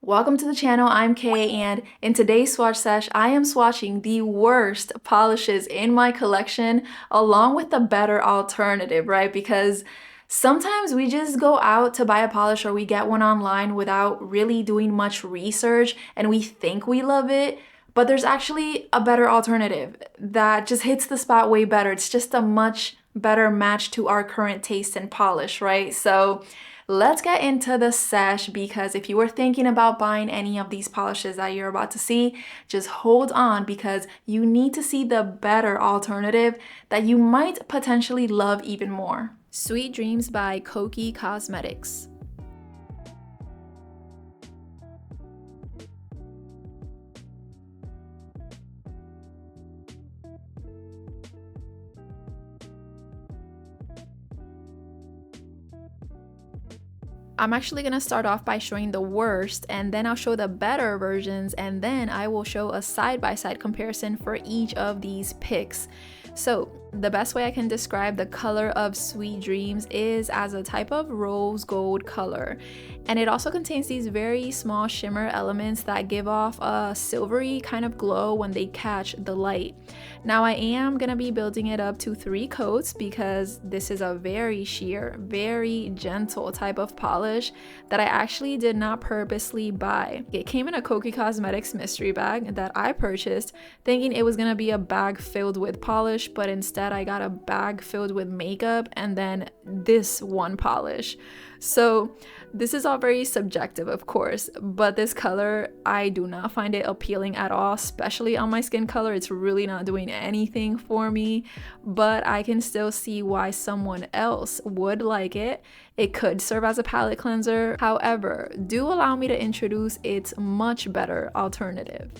Welcome to the channel, I'm Kay, and in today's swatch sesh, I am swatching the worst polishes in my collection along with the better alternative, right? Because sometimes we just go out to buy a polish or we get one online without really doing much research and we think we love it, but there's actually a better alternative that just hits the spot way better. It's just a much better match to our current taste in polish, right? So let's get into the sesh, because if you were thinking about buying any of these polishes that you're about to see, just hold on because you need to see the better alternative that you might potentially love even more. Sweet Dreams by Kokie Cosmetics. I'm actually gonna start off by showing the worst, and then I'll show the better versions, and then I will show a side-by-side comparison for each of these picks. So the best way I can describe the color of Sweet Dreams is as a type of rose gold color. And it also contains these very small shimmer elements that give off a silvery kind of glow when they catch the light. Now I am gonna be building it up to 3 coats because this is a very sheer, very gentle type of polish that I actually did not purposely buy. It came in a Kokie Cosmetics mystery bag that I purchased thinking it was gonna be a bag filled with polish, but instead I got a bag filled with makeup and then this one polish. So this is all very subjective, of course, but this color, I do not find it appealing at all, especially on my skin color. It's really not doing anything for me, but I can still see why someone else would like it. It could serve as a palette cleanser. However, do allow me to introduce its much better alternative.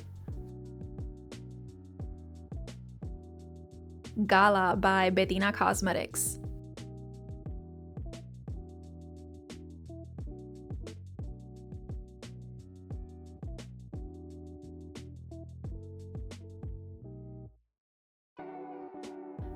Gala by Bettina Cosmetics.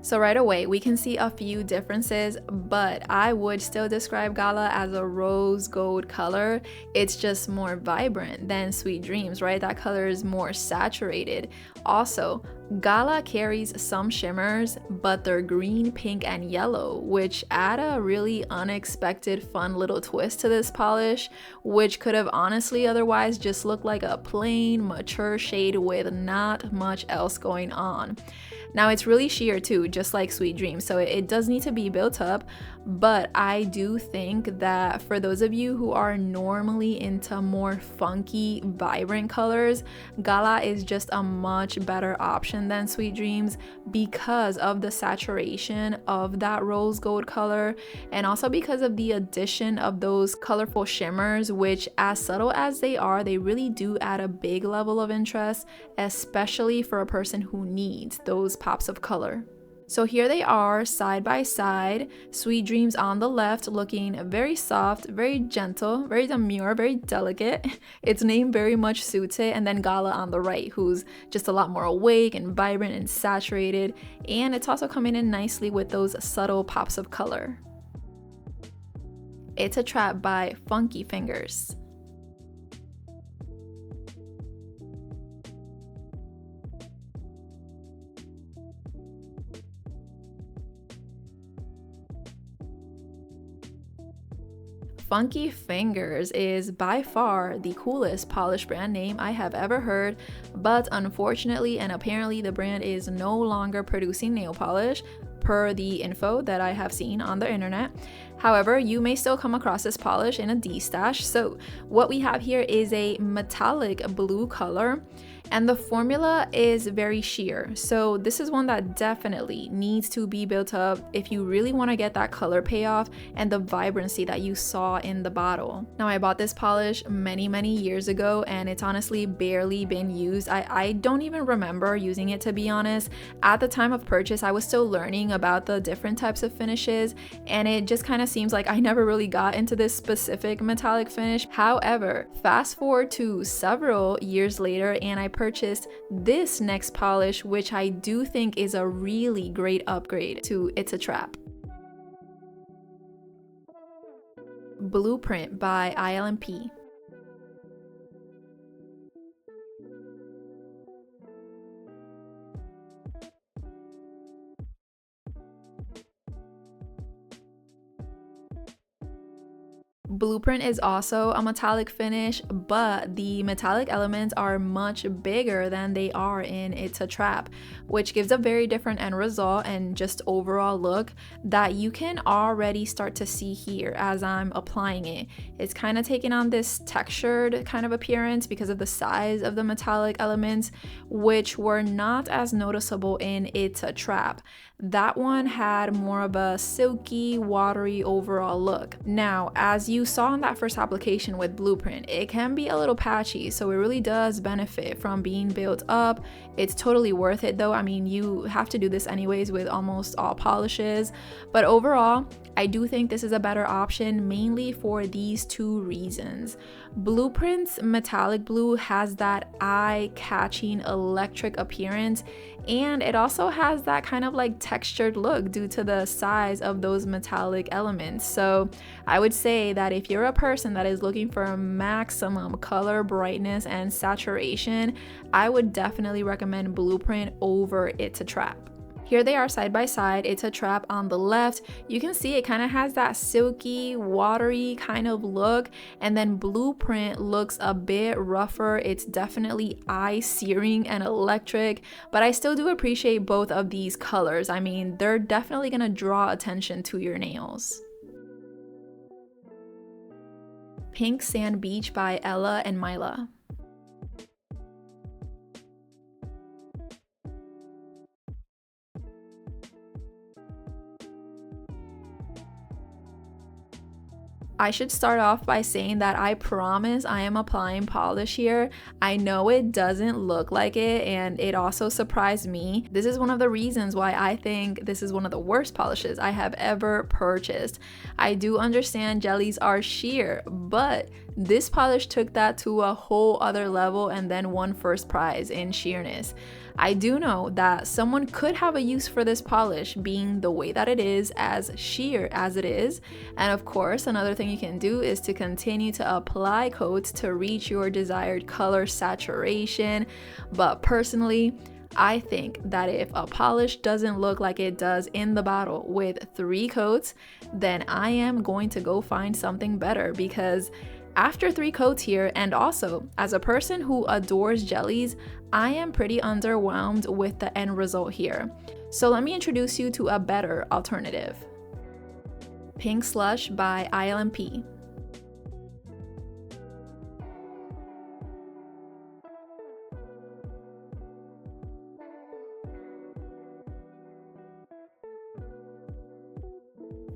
So right away, we can see a few differences, but I would still describe Gala as a rose gold color. It's just more vibrant than Sweet Dreams, right? That color is more saturated. Also, Gala carries some shimmers, but they're green, pink, and yellow, which add a really unexpected fun little twist to this polish, which could have honestly otherwise just looked like a plain, mature shade with not much else going on. Now it's really sheer too, just like Sweet Dreams, so it does need to be built up, but I do think that for those of you who are normally into more funky, vibrant colors, Gala is just a much better option than Sweet Dreams because of the saturation of that rose gold color, and also because of the addition of those colorful shimmers, which, as subtle as they are, they really do add a big level of interest, especially for a person who needs those pops of color. So here they are side by side. Sweet Dreams on the left looking very soft, very gentle, very demure, very delicate. Its name very much suits it. And then Gala on the right, who's just a lot more awake and vibrant and saturated. And it's also coming in nicely with those subtle pops of color. It's a Trap by Funky Fingers. Funky Fingers is by far the coolest polish brand name I have ever heard, but unfortunately and apparently the brand is no longer producing nail polish per the info that I have seen on the internet. However, you may still come across this polish in a D-stash. So what we have here is a metallic blue color, and the formula is very sheer. So this is one that definitely needs to be built up if you really want to get that color payoff and the vibrancy that you saw in the bottle. Now I bought this polish many years ago and it's honestly barely been used. I don't even remember using it, to be honest. At the time of purchase, I was still learning about the different types of finishes, and it just kind of seems like I never really got into this specific metallic finish. However, fast forward to several years later and I purchased this next polish, which I do think is a really great upgrade to It's a Trap. Blueprint by ILNP. Blueprint is also a metallic finish, but the metallic elements are much bigger than they are in It's a Trap, which gives a very different end result and just overall look that you can already start to see here as I'm applying it. It's kind of taking on this textured kind of appearance because of the size of the metallic elements, which were not as noticeable in It's a Trap. That one had more of a silky, watery overall look. Now, as you saw in that first application with Blueprint, it can be a little patchy, so it really does benefit from being built up. It's totally worth it though. I mean, you have to do this anyways with almost all polishes, but overall, I do think this is a better option mainly for these two reasons. Blueprint's metallic blue has that eye-catching electric appearance, and it also has that kind of like textured look due to the size of those metallic elements. So I would say that if you're a person that is looking for maximum color, brightness, and saturation, I would definitely recommend Blueprint over It's a Trap. Here they are side by side. It's a Trap on the left. You can see it kind of has that silky, watery kind of look, and then Blueprint looks a bit rougher. It's definitely eye-searing and electric, but I still do appreciate both of these colors. I mean, they're definitely gonna draw attention to your nails. Pink Sand Beach by Ella and Mila. I should start off by saying that I promise I am applying polish here. I know it doesn't look like it, and it also surprised me. This is one of the reasons why I think this is one of the worst polishes I have ever purchased. I do understand jellies are sheer, but this polish took that to a whole other level and then won first prize in sheerness. I do know that someone could have a use for this polish being the way that it is, as sheer as it is. And of course, another thing you can do is to continue to apply coats to reach your desired color saturation. But personally, I think that if a polish doesn't look like it does in the bottle with 3 coats, then I am going to go find something better, because after 3 coats here, and also as a person who adores jellies, I am pretty underwhelmed with the end result here. So let me introduce you to a better alternative. Pink Slush by ILNP.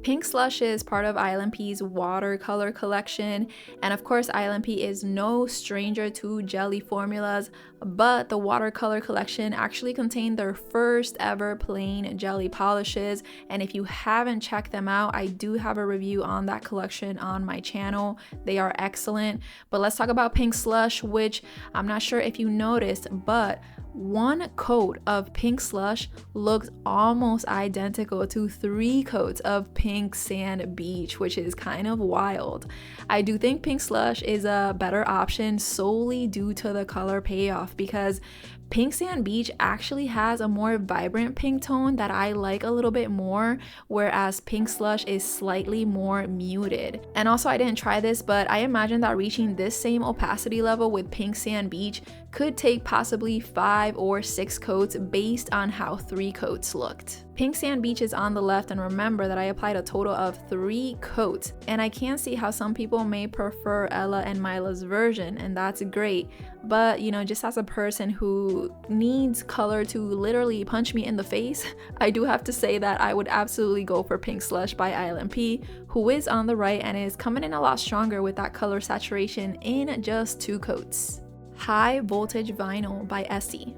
Pink Slush is part of ILNP's watercolor collection, and of course ILNP is no stranger to jelly formulas, but the watercolor collection actually contained their first ever plain jelly polishes, and if you haven't checked them out, I do have a review on that collection on my channel. They are excellent. But let's talk about Pink Slush, which I'm not sure if you noticed, but 1 coat of Pink Slush looks almost identical to 3 coats of Pink Sand Beach, which is kind of wild. I do think Pink Slush is a better option solely due to the color payoff, because Pink Sand Beach actually has a more vibrant pink tone that I like a little bit more, whereas Pink Slush is slightly more muted. And also, I didn't try this, but I imagine that reaching this same opacity level with Pink Sand Beach could take possibly 5 or 6 coats based on how 3 coats looked. Pink Sand Beach is on the left, and remember that I applied a total of 3 coats, and I can see how some people may prefer Ella and Mila's version, and that's great. But you know, just as a person who needs color to literally punch me in the face, I do have to say that I would absolutely go for Pink Slush by ILNP, who is on the right and is coming in a lot stronger with that color saturation in just 2 coats. High Voltage Vinyl by Essie.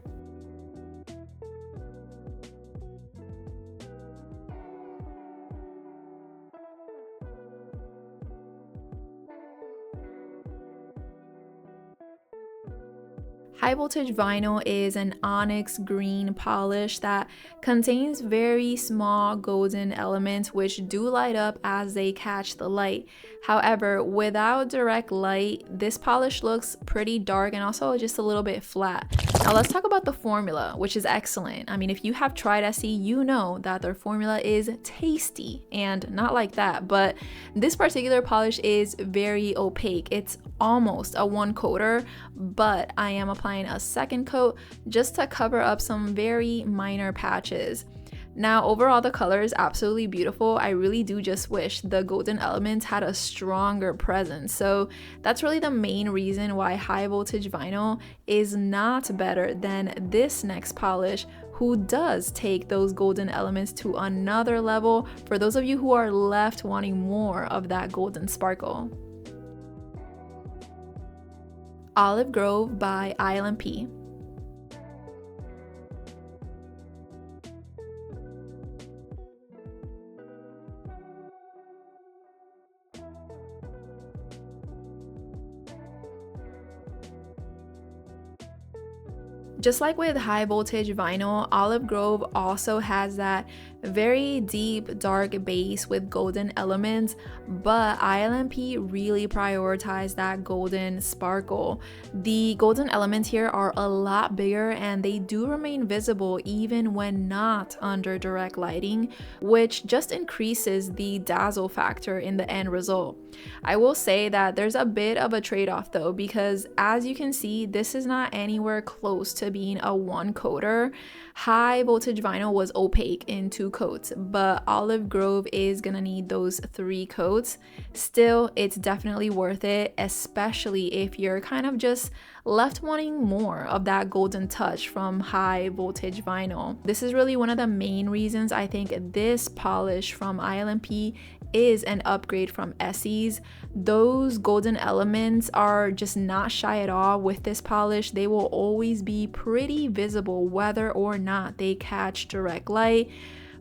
High Voltage Vinyl is an onyx green polish that contains very small golden elements which do light up as they catch the light. However, without direct light, this polish looks pretty dark and also just a little bit flat. Now let's talk about the formula, which is excellent. I mean, if you have tried Essie, you know that their formula is tasty, and not like that, but this particular polish is very opaque. It's almost a one coater, but I am applying a second coat just to cover up some very minor patches. Now, overall, the color is absolutely beautiful. I really do just wish the golden elements had a stronger presence. So that's really the main reason why high voltage vinyl is not better than this next polish, who does take those golden elements to another level for those of you who are left wanting more of that golden sparkle. Olive Grove by ILNP. Just like with high voltage vinyl, Olive Grove also has that very deep dark base with golden elements, but ILNP really prioritized that golden sparkle. The golden elements here are a lot bigger and they do remain visible even when not under direct lighting, which just increases the dazzle factor in the end result. I will say that there's a bit of a trade-off though, because as you can see, this is not anywhere close to being a one coater. High voltage vinyl was opaque in 2 coats, but Olive Grove is gonna need those 3 coats. Still, it's definitely worth it, especially if you're kind of just left wanting more of that golden touch from high voltage vinyl. This is really one of the main reasons I think this polish from ILNP is an upgrade from Essie's. Those golden elements are just not shy at all with this polish. They will always be pretty visible whether or not they catch direct light.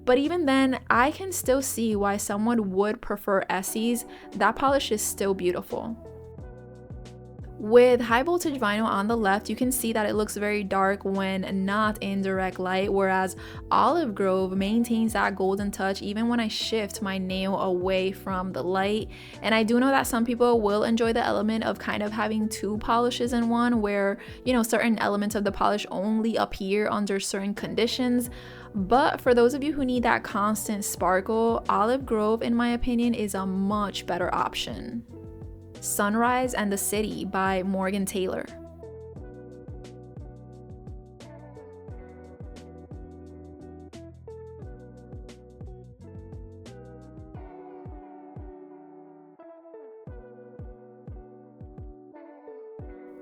But even then, I can still see why someone would prefer Essie's. That polish is still beautiful. With high voltage vinyl on the left, you can see that it looks very dark when not in direct light, whereas Olive Grove maintains that golden touch even when I shift my nail away from the light. And I do know that some people will enjoy the element of kind of having 2 polishes in one, where, you know, certain elements of the polish only appear under certain conditions. But for those of you who need that constant sparkle, Olive Grove, in my opinion, is a much better option. Sunrise and the City by Morgan Taylor.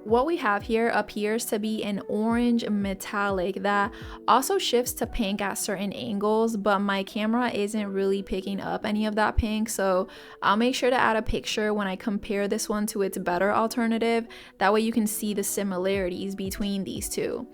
What we have here appears to be an orange metallic that also shifts to pink at certain angles, but my camera isn't really picking up any of that pink, so I'll make sure to add a picture when I compare this one to its better alternative. That way you can see the similarities between these two.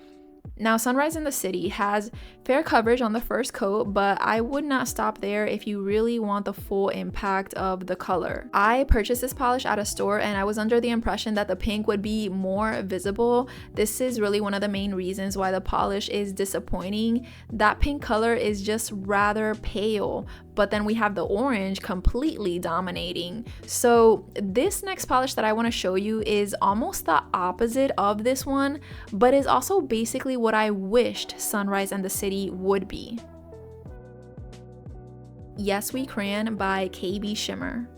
Now, Sunrise in the City has fair coverage on the first coat, but I would not stop there if you really want the full impact of the color. I purchased this polish at a store and I was under the impression that the pink would be more visible. This is really one of the main reasons why the polish is disappointing. That pink color is just rather pale, but then we have the orange completely dominating. So this next polish that I want to show you is almost the opposite of this one, but is also basically what I wished Sunrise and the City would be. Yes We Cran by KB Shimmer.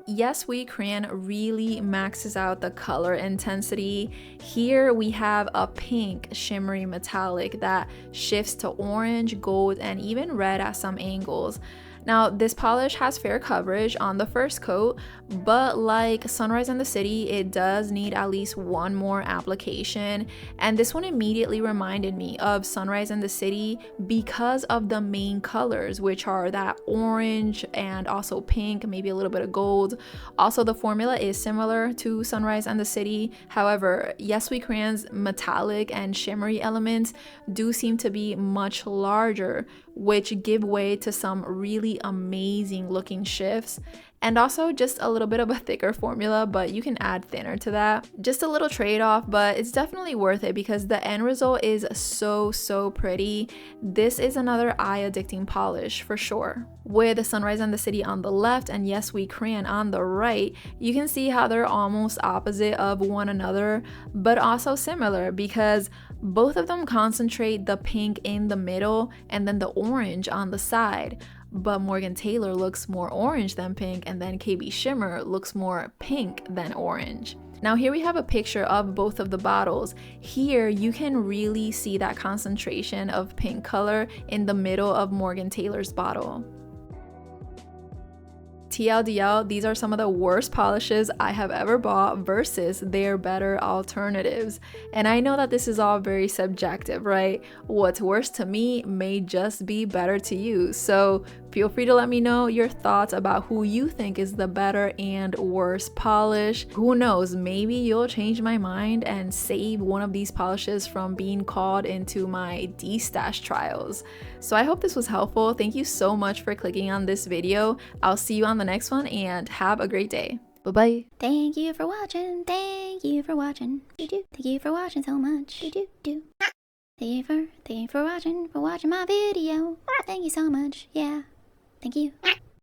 Yes We Cran really maxes out the color intensity. Here we have a pink shimmery metallic that shifts to orange, gold, and even red at some angles. Now, this polish has fair coverage on the first coat, but like Sunrise and the City, it does need at least one more application. And this one immediately reminded me of Sunrise and the City because of the main colors, which are that orange and also pink, maybe a little bit of gold. Also, the formula is similar to Sunrise and the City. However, Yes We Cran's metallic and shimmery elements do seem to be much larger, which give way to some really really amazing looking shifts. And also just a little bit of a thicker formula, but you can add thinner to that. Just a little trade-off, but it's definitely worth it because the end result is so pretty. This is another eye-addicting polish for sure. With the Sunrise and the City on the left and Yes We Cran on the right, you can see how they're almost opposite of one another, but also similar because both of them concentrate the pink in the middle and then the orange on the side. But Morgan Taylor looks more orange than pink, and then KB Shimmer looks more pink than orange. Now here we have a picture of both of the bottles. Here you can really see that concentration of pink color in the middle of Morgan Taylor's bottle. TLDL, these are some of the worst polishes I have ever bought versus their better alternatives. And I know that this is all very subjective, right? What's worse to me may just be better to you. So feel free to let me know your thoughts about who you think is the better and worst polish. Who knows, maybe you'll change my mind and save one of these polishes from being called into my D-stash trials. So I hope this was helpful. Thank you so much for clicking on this video. I'll see you on the next one and have a great day. Bye-bye. Thank you for watching. Thank you for watching. Thank you for watching so much. Thank you for watching my video. Thank you so much. Yeah. Thank you.